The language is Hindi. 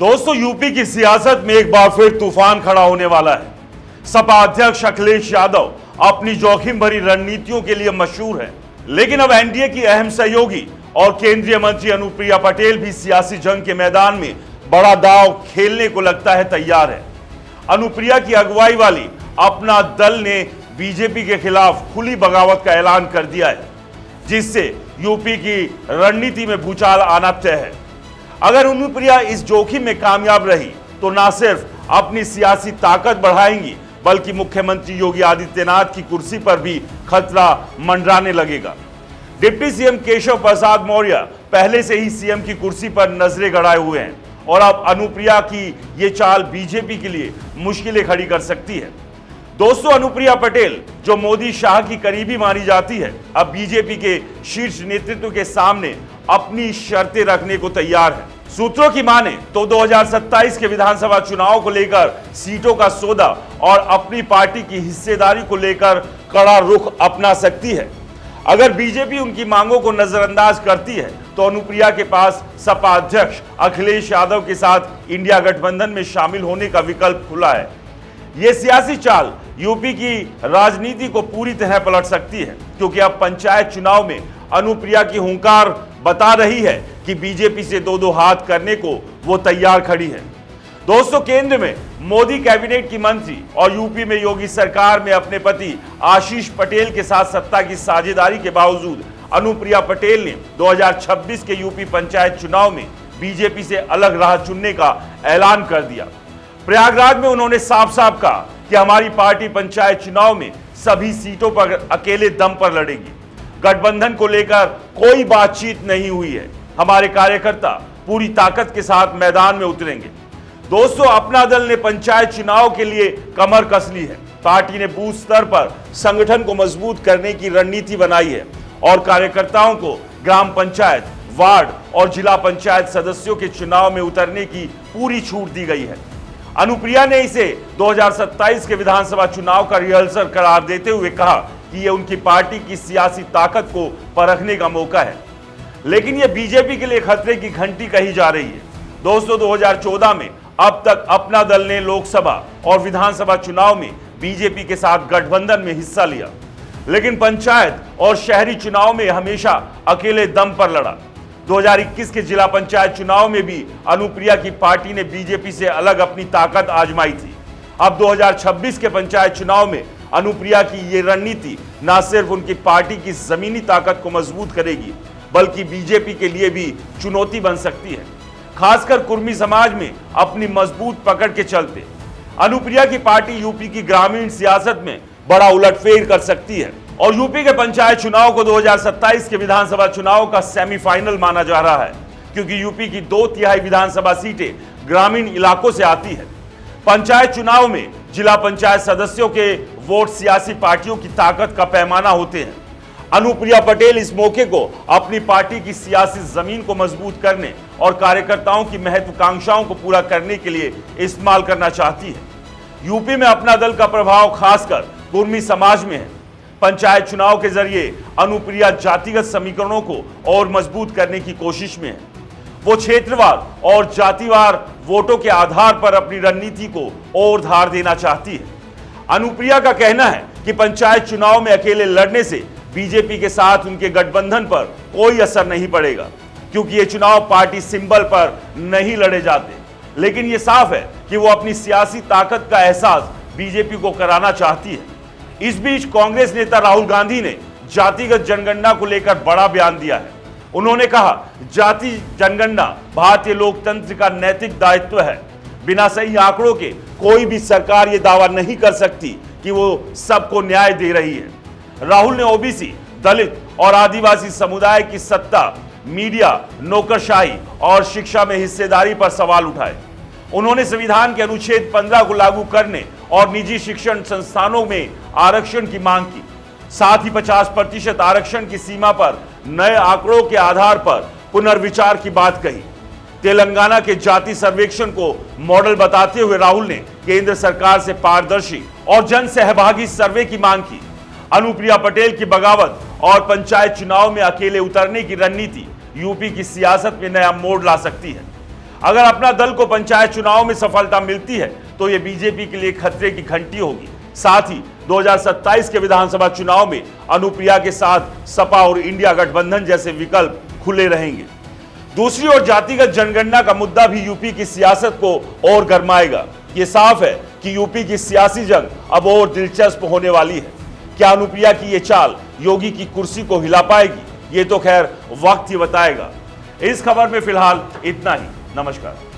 दोस्तों, यूपी की सियासत में एक बार फिर तूफान खड़ा होने वाला है। सपा अध्यक्ष अखिलेश यादव अपनी जोखिम भरी रणनीतियों के लिए मशहूर है, लेकिन अब एनडीए की अहम सहयोगी और केंद्रीय मंत्री अनुप्रिया पटेल भी सियासी जंग के मैदान में बड़ा दांव खेलने को लगता है तैयार है। अनुप्रिया की अगुवाई वाली अपना दल ने बीजेपी के खिलाफ खुली बगावत का ऐलान कर दिया है, जिससे यूपी की रणनीति में भूचाल आना तय है। अगर अनुप्रिया इस जोखिम में कामयाब रही तो न सिर्फ अपनी सियासी ताकत बढ़ाएंगी, बल्कि मुख्यमंत्री योगी आदित्यनाथ की कुर्सी पर भी खतरा मंडराने लगेगा। डिप्टी सीएम केशव प्रसाद मौर्य पहले से ही सीएम की कुर्सी पर नजरें गड़ाए हुए हैं और अब अनुप्रिया की ये चाल बीजेपी के लिए मुश्किलें खड़ी कर सकती है। दोस्तों, अनुप्रिया पटेल जो मोदी शाह की करीबी मानी जाती है, अब बीजेपी के शीर्ष नेतृत्व के सामने अपनी शर्तें रखने को तैयार है। सूत्रों की माने तो 2027 के विधानसभा चुनाव को लेकर सीटों का सौदा और अपनी पार्टी की हिस्सेदारी को लेकर कड़ा रुख अपना सकती है। अगर बीजेपी उनकी मांगों को नजरअंदाज करती है तो अनुप्रिया के पास सपा अध्यक्ष अखिलेश यादव के साथ इंडिया गठबंधन में शामिल होने का विकल्प खुला है। यह सियासी चाल यूपी की राजनीति को पूरी तरह पलट सकती है, क्योंकि अब पंचायत चुनाव में अनुप्रिया की हुंकार बता रही है कि बीजेपी से दो हाथ करने को वो तैयार खड़ी है। दोस्तों, केंद्र में मोदी कैबिनेट की मंत्री और यूपी में योगी सरकार में अपने पति आशीष पटेल के साथ सत्ता की साझेदारी के बावजूद अनुप्रिया पटेल ने 2026 के यूपी पंचायत चुनाव में बीजेपी से अलग राह चुनने का ऐलान कर दिया। प्रयागराज में उन्होंने साफ साफ कहा कि हमारी पार्टी पंचायत चुनाव में सभी सीटों पर अकेले दम पर लड़ेगी। गठबंधन को लेकर कोई बातचीत नहीं हुई है। हमारे कार्यकर्ता पूरी ताकत के साथ मैदान में उतरेंगे। दोस्तों, अपना दल ने पंचायत चुनाव के लिए कमर कस ली है। पार्टी ने बूथ स्तर पर संगठन को मजबूत करने की रणनीति बनाई है और कार्यकर्ताओं को ग्राम पंचायत, वार्ड और जिला पंचायत सदस्यों के चुनाव में उतरने की पूरी छूट दी गई है। अनुप्रिया ने इसे 2027 के विधानसभा चुनाव का रिहर्सल करार देते हुए कहा कि यह उनकी पार्टी की सियासी ताकत को परखने का मौका है, लेकिन यह बीजेपी के लिए खतरे की घंटी कही जा रही है। दोस्तों, 2014 में अब तक अपना दल ने लोकसभा और विधानसभा चुनाव में बीजेपी के साथ गठबंधन में हिस्सा लिया, लेकिन पंचायत और शहरी चुनाव में हमेशा अकेले दम पर लड़ा। 2021 के जिला पंचायत चुनाव में भी अनुप्रिया की पार्टी ने बीजेपी से अलग अपनी ताकत आजमाई थी। अब 2026 के पंचायत चुनाव में अनुप्रिया की ये रणनीति न सिर्फ उनकी पार्टी की जमीनी ताकत को मजबूत करेगी, बल्कि बीजेपी के लिए भी चुनौती बन सकती है, खासकर कुर्मी समाज में अपनी मजबूत पकड़ के चलते। अनुप्रिया की पार्टी यूपी की ग्रामीण सियासत में बड़ा उलटफेर कर सकती है और यूपी के पंचायत चुनाव को 2027 के विधानसभा चुनाव का सेमीफाइनल माना जा रहा है, क्योंकि यूपी की 2/3 विधानसभा सीटें ग्रामीण इलाकों से आती है। पंचायत चुनाव में जिला पंचायत सदस्यों के वोट सियासी पार्टियों की ताकत का पैमाना होते हैं। अनुप्रिया पटेल इस मौके को अपनी पार्टी की सियासी जमीन को मजबूत करने और कार्यकर्ताओं की महत्वाकांक्षाओं को पूरा करने के लिए इस्तेमाल करना चाहती है। यूपी में अपना दल का प्रभाव खासकर कुर्मी समाज में है। पंचायत चुनाव के जरिए अनुप्रिया जातिगत समीकरणों को और मजबूत करने की कोशिश में है। वो क्षेत्रवार और जातिवार वोटों के आधार पर अपनी रणनीति को और धार देना चाहती है। अनुप्रिया का कहना है कि पंचायत चुनाव में अकेले लड़ने से बीजेपी के साथ उनके गठबंधन पर कोई असर नहीं पड़ेगा, क्योंकि ये चुनाव पार्टी सिंबल पर नहीं लड़े जाते। लेकिन ये साफ है कि वो अपनी सियासी ताकत का एहसास बीजेपी को कराना चाहती है। इस बीच कांग्रेस नेता राहुल गांधी ने जातिगत जनगणना को लेकर बड़ा बयान दिया है। उन्होंने कहा, जाति जनगणना भारतीय लोकतंत्र का नैतिक दायित्व है। बिना सही आंकड़ों के कोई भी सरकार ये दावा नहीं कर सकती कि वो सबको न्याय दे रही है। राहुल ने ओबीसी, दलित और आदिवासी समुदाय की सत्ता, मीडिया, नौकरशाही और शिक्षा में हिस्सेदारी पर सवाल उठाए। उन्होंने संविधान के अनुच्छेद 15 को लागू करने और निजी शिक्षण संस्थानों में आरक्षण की मांग की। साथ ही 50% आरक्षण की सीमा पर नए आंकड़ों के आधार पर पुनर्विचार की बात कही। तेलंगाना के जाति सर्वेक्षण को मॉडल बताते हुए राहुल ने केंद्र सरकार से पारदर्शी और जन सहभागी सर्वे की मांग की। अनुप्रिया पटेल की बगावत और पंचायत चुनाव में अकेले उतरने की रणनीति यूपी की सियासत में नया मोड़ ला सकती है। अगर अपना दल को पंचायत चुनाव में सफलता मिलती है तो यह बीजेपी के लिए खतरे की घंटी होगी। साथ ही 2027 के विधानसभा चुनाव में अनुप्रिया के साथ सपा और इंडिया गठबंधन जैसे विकल्प खुले रहेंगे। दूसरी ओर जातिगत जनगणना का मुद्दा भी यूपी की सियासत को और गरमाएगा। ये साफ है कि यूपी की सियासी जंग अब और दिलचस्प होने वाली है। क्या अनुप्रिया की ये चाल योगी की कुर्सी को हिला पाएगी? ये तो खैर वक्त ही बताएगा। इस खबर में फिलहाल इतना ही। नमस्कार।